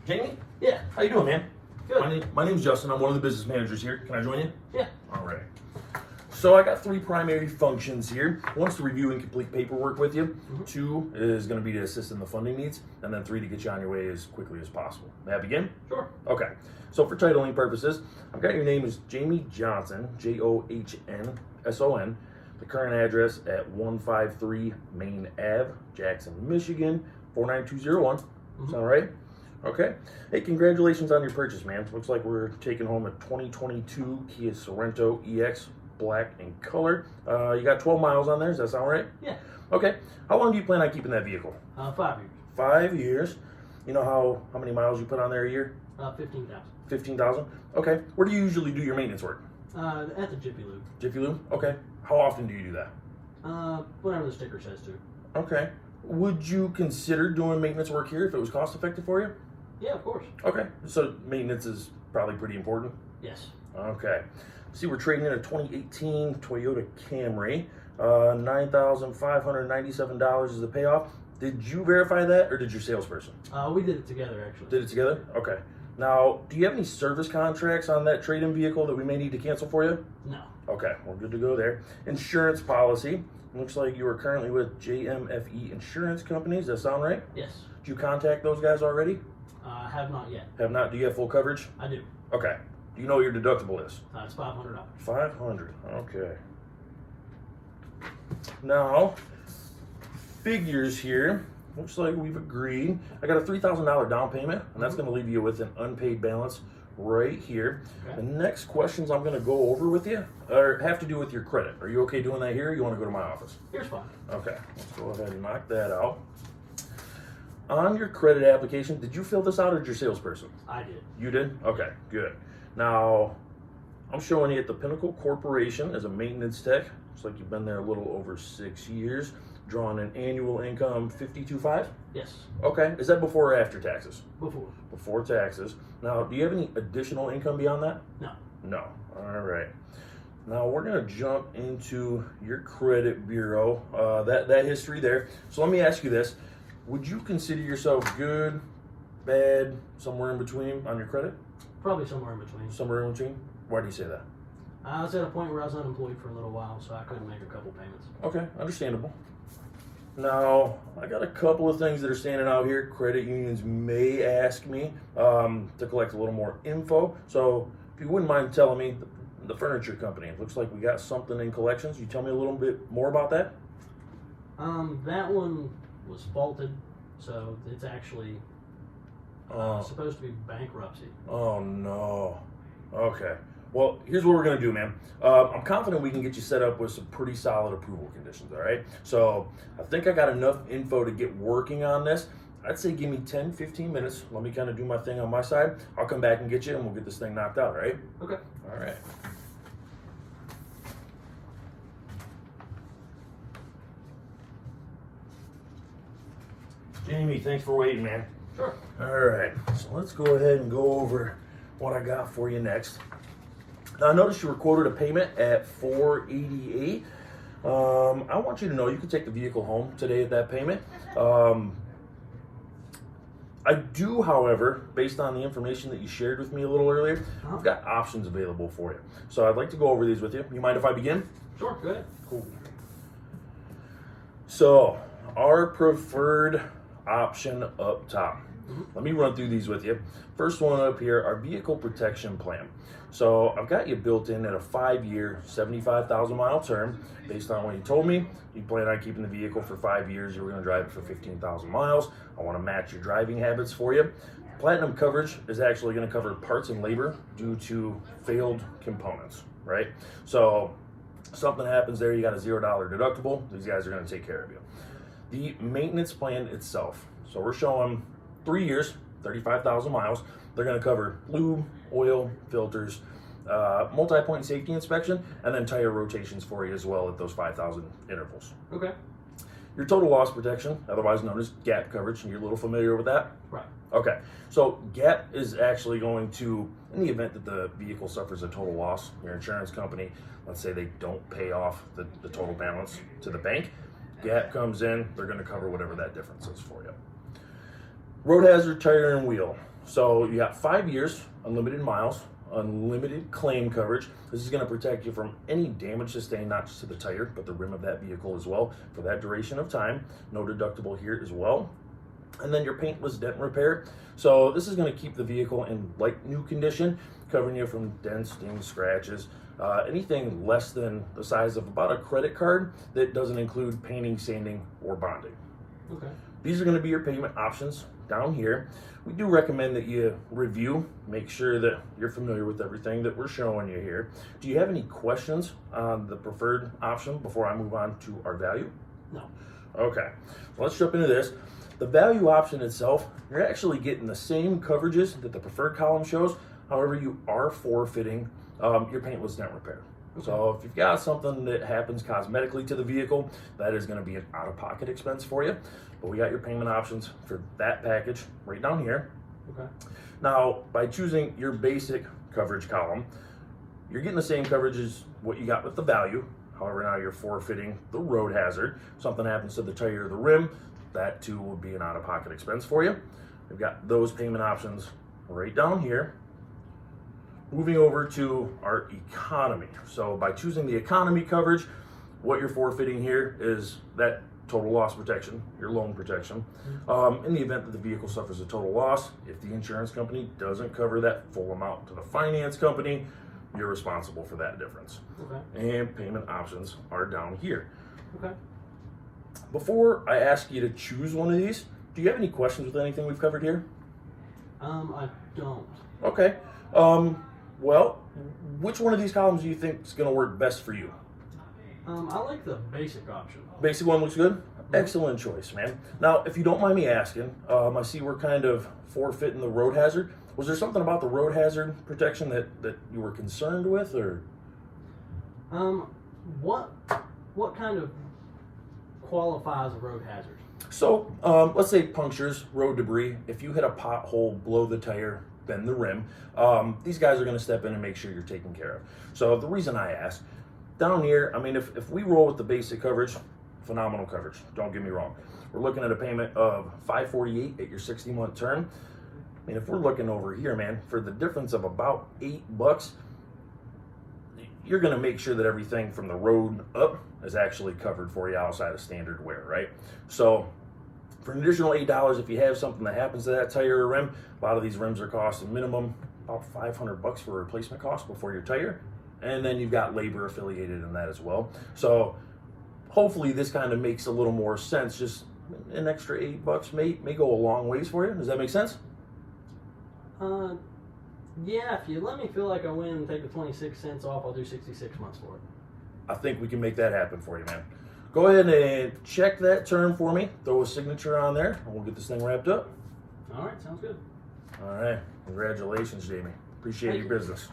Jamie? Yeah. How you doing, man? Good. My name's Justin. I'm one of the business managers here. Can I join you? Yeah. All right. So I got three primary functions here. One's to review and complete paperwork with you. Two is going to be to assist in the funding needs. And then three to get you on your way as quickly as possible. May I begin? Sure. Okay. So for titling purposes, I've got your name as Jamie Johnson, Johnson. The current address at 153 Main Ave, Jackson, Michigan, 49201. Sound right? Okay. Hey, congratulations on your purchase, man. Looks like we're taking home a 2022 Kia Sorento EX, black in color. You got 12 miles on there. Does that sound right? Yeah. Okay. How long do you plan on keeping that vehicle? 5 years. 5 years. You know how many miles you put on there a year? 15,000. 15,000. Okay. Where do you usually do your maintenance work? At the Jiffy Lube. Jiffy Lube? Okay. How often do you do that? Whatever the sticker says to. Okay. Would you consider doing maintenance work here if it was cost effective for you? Yeah, of course. Okay. So maintenance is probably pretty important? Yes. Okay. See, we're trading in a 2018 Toyota Camry. $9,597 is the payoff. Did you verify that, or did your salesperson? We did it together, actually. Did it together? Okay. Now, do you have any service contracts on that trade-in vehicle that we may need to cancel for you? No. Okay, we're good to go there. Insurance policy. Looks like you are currently with JMFE Insurance Companies. Does that sound right? Yes. Did you contact those guys already? Have not yet. Have not. Do you have full coverage? I do. Okay. Do you know what your deductible is? It's $500. 500. Okay. Now, figures here. Looks like we've agreed. I got a $3,000 down payment, and that's going to leave you with an unpaid balance right here. Okay. The next questions I'm going to go over with you have to do with your credit. Are you okay doing that here, or you want to go to my office? Here's fine. Okay, let's go ahead and knock that out. On your credit application, did you fill this out or did your salesperson? I did. You did? Okay, good. Now, I'm showing you at the Pinnacle Corporation as a maintenance tech. Looks like you've been there a little over 6 years. Drawing an annual income 52.5? Yes. Okay, is that before or after taxes? Before. Before taxes. Now, do you have any additional income beyond that? No. No. All right. Now we're gonna jump into your credit bureau, that history there. So let me ask you this: would you consider yourself good, bad, somewhere in between on your credit? Probably somewhere in between. Somewhere in between. Why do you say that? I was at a point where I was unemployed for a little while, so I couldn't make a couple payments. Okay, understandable. Now, I got a couple of things that are standing out here. Credit unions may ask me to collect a little more info. So if you wouldn't mind telling me, the furniture company, it looks like we got something in collections. You tell me a little bit more about that? That one was faulted, so it's actually supposed to be bankruptcy. Oh, no. Okay. Well, here's what we're going to do, man. I'm confident we can get you set up with some pretty solid approval conditions, all right? So I think I got enough info to get working on this. I'd say give me 10, 15 minutes. Let me kind of do my thing on my side. I'll come back and get you, and we'll get this thing knocked out, all right? Okay. All right. Jamie, thanks for waiting, man. Sure. All right, so let's go ahead and go over what I got for you next. Now, I noticed you were quoted a payment at $488. I want you to know you can take the vehicle home today at that payment. I do, however, based on the information that you shared with me a little earlier, I've got options available for you. So I'd like to go over these with you. You mind if I begin? Sure, go ahead. Cool. So, our preferred option up top. Let me run through these with you. First one up here, our vehicle protection plan. So I've got you built in at a 5-year, 75,000 mile term. Based on what you told me, you plan on keeping the vehicle for 5 years. You were going to drive it for 15,000 miles. I want to match your driving habits for you. Platinum coverage is actually going to cover parts and labor due to failed components, right? So something happens there, you got a $0 deductible. These guys are going to take care of you. The maintenance plan itself. So we're showing 3 years, 35,000 miles. They're going to cover lube, oil, filters, multi-point safety inspection, and then tire rotations for you as well at those 5,000 intervals. Okay. Your total loss protection, otherwise known as GAP coverage, and you're a little familiar with that? Right. Okay, so GAP is actually going to, in the event that the vehicle suffers a total loss, your insurance company, let's say they don't pay off the total balance to the bank, GAP comes in, they're going to cover whatever that difference is for you. Road hazard, tire, and wheel. So you got 5 years, unlimited miles, unlimited claim coverage. This is going to protect you from any damage sustained, not just to the tire, but the rim of that vehicle as well for that duration of time. No deductible here as well. And then your paintless dent repair. So this is going to keep the vehicle in like new condition, covering you from dents, dings, scratches, anything less than the size of about a credit card that doesn't include painting, sanding, or bonding. Okay. These are going to be your payment options down here. We do recommend that you review, make sure that you're familiar with everything that we're showing you here. Do you have any questions on the preferred option before I move on to our value? No. Okay, so let's jump into this. The value option itself, you're actually getting the same coverages that the preferred column shows. However, you are forfeiting your paintless dent repair. Okay. So if you've got something that happens cosmetically to the vehicle, that is going to be an out-of-pocket expense for you. But we got your payment options for that package right down here. Okay. Now, by choosing your basic coverage column, you're getting the same coverage as what you got with the value. However, now you're forfeiting the road hazard. Something happens to the tire or the rim, that too would be an out-of-pocket expense for you. We've got those payment options right down here. Moving over to our economy. So by choosing the economy coverage, what you're forfeiting here is that total loss protection, your loan protection. In the event that the vehicle suffers a total loss, if the insurance company doesn't cover that full amount to the finance company, you're responsible for that difference. Okay. And payment options are down here. Okay. Before I ask you to choose one of these, do you have any questions with anything we've covered here? I don't. Okay. Well, which one of these columns do you think is going to work best for you? I like the basic option. Basic one looks good? Excellent choice, man. Now, if you don't mind me asking, I see we're kind of forfeiting the road hazard. Was there something about the road hazard protection that you were concerned with, or? What kind of qualifies a road hazard? So, let's say punctures, road debris. If you hit a pothole, blow the tire, bend the rim, these guys are going to step in and make sure you're taken care of. So the reason I asked, down here, I mean, if we roll with the basic coverage, phenomenal coverage, don't get me wrong. We're looking at a payment of $548 at your 60-month term. I mean, if we're looking over here, man, for the difference of about $8, you're going to make sure that everything from the road up is actually covered for you outside of standard wear, right? So for an additional $8, if you have something that happens to that tire or rim, a lot of these rims are costing minimum about $500 for a replacement cost before your tire. And then you've got labor affiliated in that as well. So hopefully this kind of makes a little more sense. Just an extra $8 may go a long ways for you. Does that make sense? Yeah, if you let me feel like I win and take the 26 cents off, I'll do 66 months for it. I think we can make that happen for you, man. Go ahead and check that term for me. Throw a signature on there, and we'll get this thing wrapped up. All right, sounds good. All right. Congratulations, Jamie. Appreciate Thank your you. business.